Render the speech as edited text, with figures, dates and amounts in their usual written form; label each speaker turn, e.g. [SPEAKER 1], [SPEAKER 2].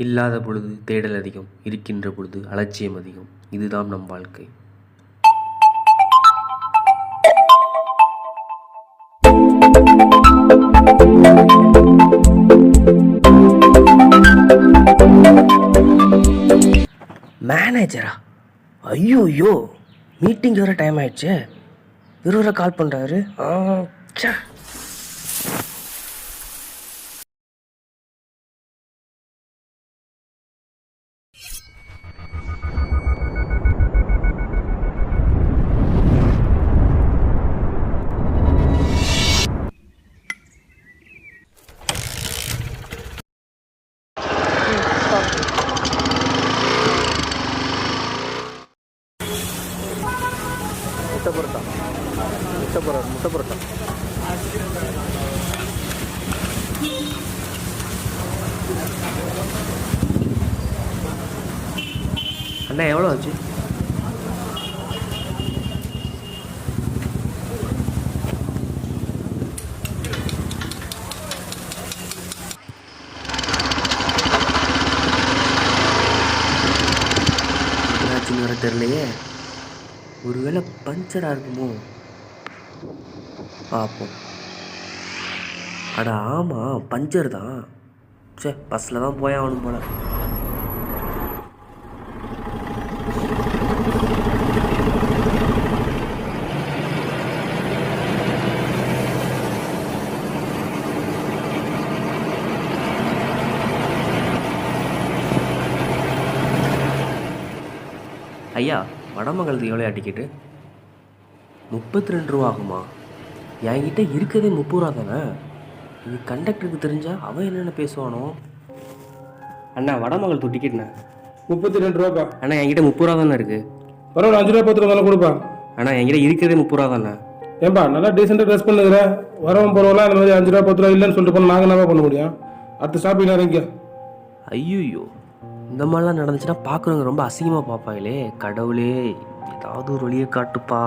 [SPEAKER 1] இல்லாத பொழுது தேடல் அதிகம், இருக்கின்ற பொழுது அலட்சியம் அதிகம். இதுதான் நம் வாழ்க்கை. மேனேஜரா? ஐயோ, மீட்டிங் வர டைம் ஆயிடுச்சு. இவரை கால் பண்ணுறாரு. முட்டை பரோட்டா. அண்ணா எவ்வளோ ஆச்சு? என்னாச்சுன்னு வர தெரியலையே. ஒருவேளை பஞ்சராக இருக்குமோ? பார்ப்போம். அட ஆமாம், பஞ்சர் தான். சே, பஸ்ஸில் தான் போய் ஆகணும் போல. ஐயா, வடமங்கலத்துக்கு எவ்வளோ டிக்கெட்டு? 32 ரூபா ஆகுமா? என்கிட்ட இருக்கிறதே 30 ரூபா தானே. இது கண்டக்டருக்கு தெரிஞ்சா அவன் என்னென்ன பேசுவானோ? அண்ணா, வடமங்கலத்துக்கு டிக்கெட்ண்ணா.
[SPEAKER 2] 32 ரூபாப்பா.
[SPEAKER 1] அண்ணா, என்கிட்ட 30 ரூபா தானே இருக்குது.
[SPEAKER 2] பரவாயில்ல, 5 ரூபா 10 ரூபா கொடுப்பா.
[SPEAKER 1] அண்ணா, என்கிட்ட இருக்கிறதே 30 ரூபா தானே.
[SPEAKER 2] ஏன்பா, நல்லா டீசெண்டாக ட்ரெஸ் பண்ணுங்கிற. வரவன் போகிறவங்களாம் இந்த மாதிரி 5 ரூபா 10 ரூபா இல்லைன்னு சொல்லிட்டு போனால் நாங்கள் என்ன பண்ண முடியும்? அடுத்த ஸ்டாப்பில் இறங்கிக்க.
[SPEAKER 1] ஐயோ, இந்த மாதிரிலாம் நடந்துச்சுன்னா பார்க்குறவங்க ரொம்ப அசிங்கமாக பார்ப்பாங்களே. கடவுளே, ஏதாவது ஒரு வழியை காட்டுப்பா.